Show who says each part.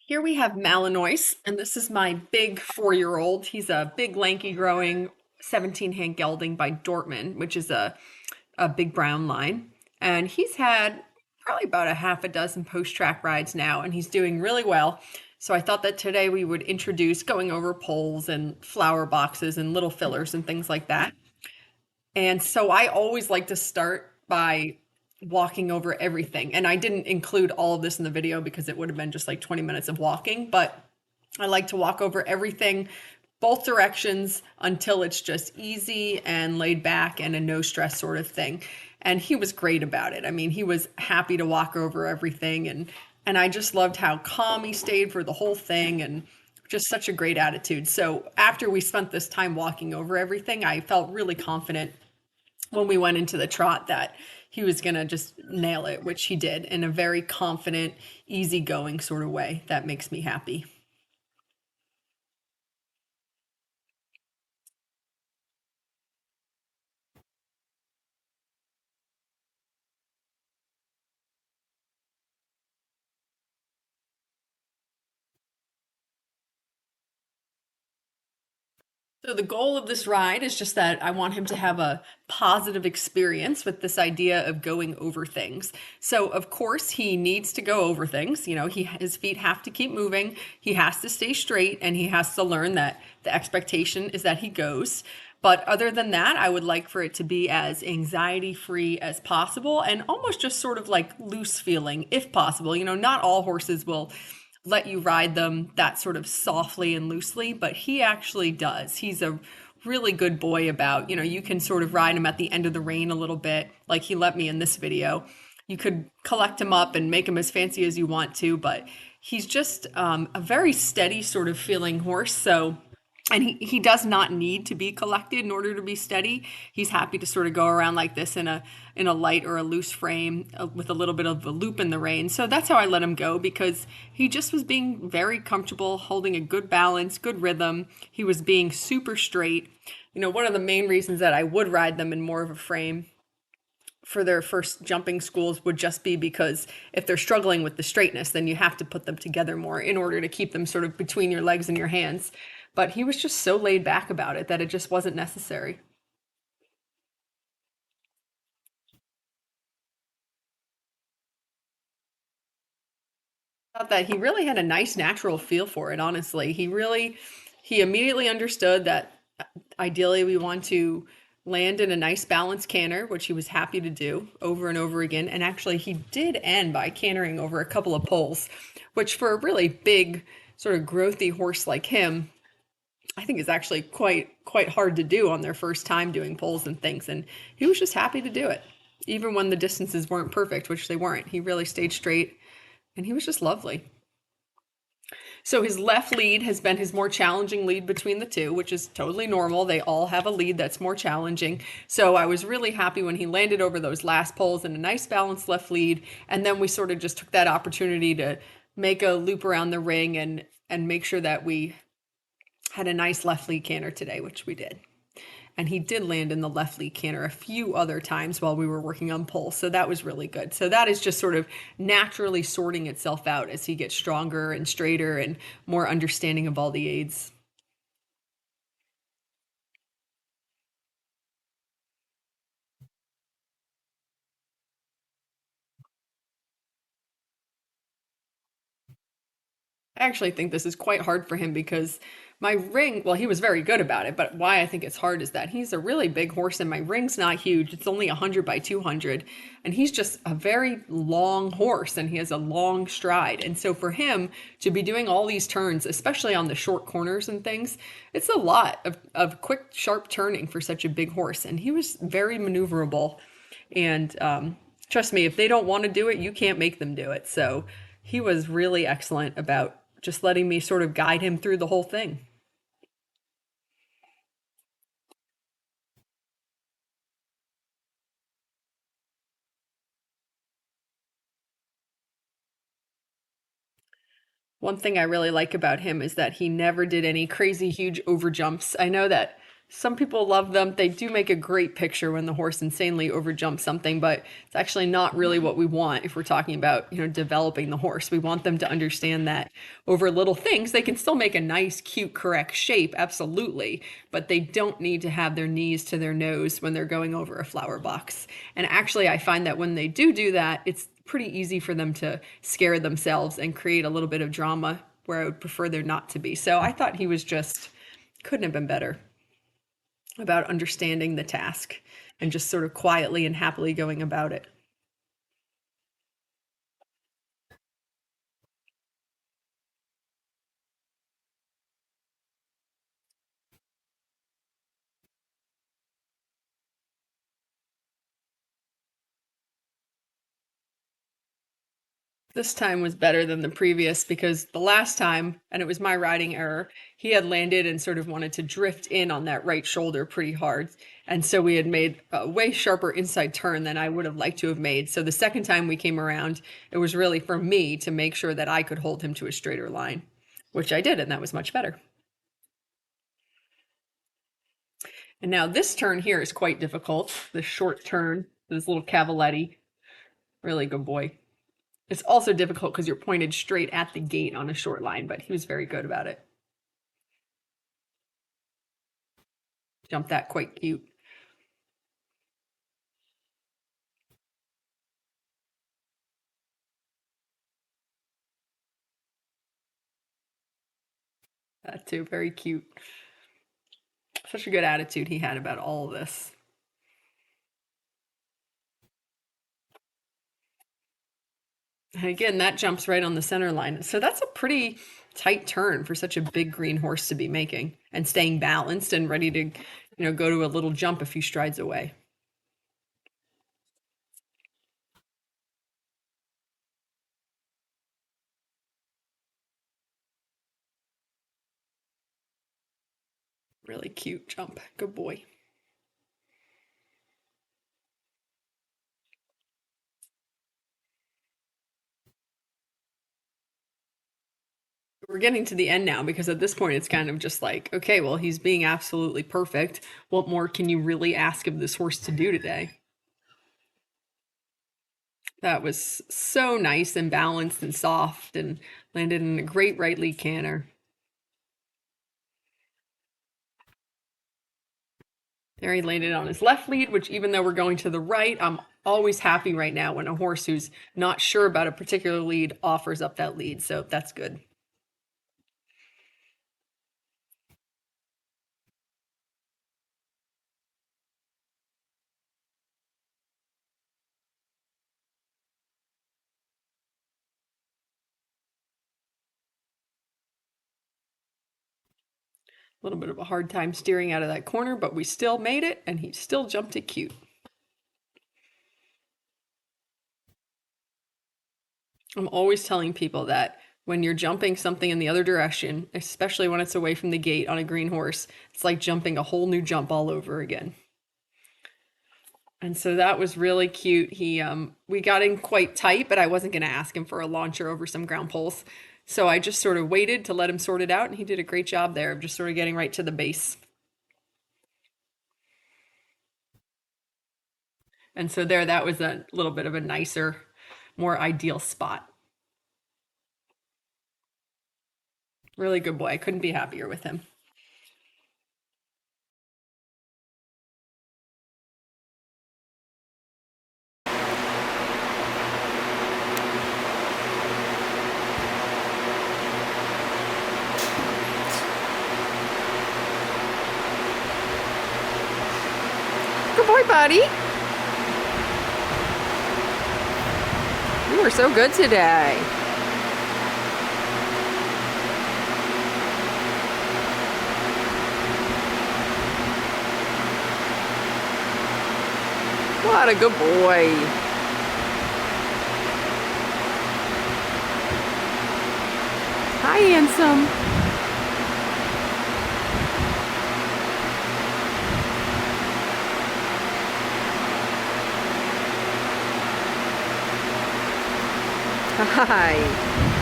Speaker 1: Here we have Malinois, and this is my big 4-year-old. He's a big, lanky growing 17 hand gelding by Dortmund, which is a big brown line. And he's had probably about a half a dozen post track rides now, and he's doing really well. So I thought that today we would introduce going over poles and flower boxes and little fillers and things like that. And so I always like to start by walking over everything. And I didn't include all of this in the video because it would have been just like 20 minutes of walking, but I like to walk over everything, both directions, until it's just easy and laid back and a no stress sort of thing. And he was great about it. I mean, he was happy to walk over everything, and I just loved how calm he stayed for the whole thing and just such a great attitude. So after we spent this time walking over everything, I felt really confident when we went into the trot that he was going to just nail it, which he did in a very confident, easygoing sort of way. That makes me happy. So the goal of this ride is just that I want him to have a positive experience with this idea of going over things. So of course he needs to go over things. His feet have to keep moving. He has to stay straight and he has to learn that the expectation is that he goes. But other than that, I would like for it to be as anxiety free as possible and almost just sort of like loose feeling if possible. Not all horses will let you ride them that sort of softly and loosely, but he actually does. He's a really good boy about, you can sort of ride him at the end of the rein a little bit, like he let me in this video. You could collect him up and make him as fancy as you want to, but he's just a very steady sort of feeling horse. So and he does not need to be collected in order to be steady. He's happy to sort of go around like this in a light or a loose frame with a little bit of a loop in the rein. So that's how I let him go because he just was being very comfortable, holding a good balance, good rhythm. He was being super straight. One of the main reasons that I would ride them in more of a frame for their first jumping schools would just be because if they're struggling with the straightness, then you have to put them together more in order to keep them sort of between your legs and your hands. But he was just so laid back about it that it just wasn't necessary. I thought that he really had a nice natural feel for it, honestly. He immediately understood that ideally we want to land in a nice balanced canter, which he was happy to do over and over again. And actually, he did end by cantering over a couple of poles, which for a really big, sort of growthy horse like him, I think is actually quite hard to do on their first time doing poles and things. And he was just happy to do it, even when the distances weren't perfect, which they weren't. He really stayed straight, and he was just lovely. So his left lead has been his more challenging lead between the two, which is totally normal. They all have a lead that's more challenging. So I was really happy when he landed over those last poles in a nice balanced left lead. And then we sort of just took that opportunity to make a loop around the ring and make sure that we had a nice left lead canter today, which we did. And he did land in the left lead canter a few other times while we were working on pole. So that was really good. So that is just sort of naturally sorting itself out as he gets stronger and straighter and more understanding of all the aids. I actually think this is quite hard for him because my ring, well, he was very good about it, but why I think it's hard is that he's a really big horse and my ring's not huge. It's only 100 by 200, and he's just a very long horse and he has a long stride. And so for him to be doing all these turns, especially on the short corners and things, it's a lot of quick, sharp turning for such a big horse. And he was very maneuverable. And trust me, if they don't want to do it, you can't make them do it. So he was really excellent about just letting me sort of guide him through the whole thing. One thing I really like about him is that he never did any crazy huge over jumps. I know that Some people love them. They do make a great picture when the horse insanely overjumps something, but it's actually not really what we want if we're talking about, developing the horse. We want them to understand that over little things, they can still make a nice, cute, correct shape, absolutely, but they don't need to have their knees to their nose when they're going over a flower box. And actually, I find that when they do that, it's pretty easy for them to scare themselves and create a little bit of drama where I would prefer there not to be. So I thought he was just couldn't have been better about understanding the task and just sort of quietly and happily going about it. This time was better than the previous because the last time, and it was my riding error, he had landed and sort of wanted to drift in on that right shoulder pretty hard. And so we had made a way sharper inside turn than I would have liked to have made. So the second time we came around, it was really for me to make sure that I could hold him to a straighter line, which I did, and that was much better. And now this turn here is quite difficult. This short turn, this little cavaletti, really good boy. It's also difficult because you're pointed straight at the gate on a short line, but he was very good about it. Jumped that quite cute. That too, very cute. Such a good attitude he had about all of this. And again, that jumps right on the center line. So that's a pretty tight turn for such a big green horse to be making and staying balanced and ready to, go to a little jump a few strides away. Really cute jump. Good boy. We're getting to the end now because at this point it's kind of just like, okay, well, he's being absolutely perfect. What more can you really ask of this horse to do today? That was so nice and balanced and soft and landed in a great right lead canter. There he landed on his left lead, which even though we're going to the right, I'm always happy right now when a horse who's not sure about a particular lead offers up that lead. So that's good. A little bit of a hard time steering out of that corner, but we still made it and he still jumped it cute. I'm always telling people that when you're jumping something in the other direction, especially when it's away from the gate on a green horse, it's like jumping a whole new jump all over again. And so that was really cute. We got in quite tight, but I wasn't going to ask him for a launcher over some ground poles. So I just sort of waited to let him sort it out, and he did a great job there of just sort of getting right to the base. And so there, that was a little bit of a nicer, more ideal spot. Really good boy. I couldn't be happier with him. Good boy, buddy. You were so good today. What a good boy. Hi, handsome. Hi.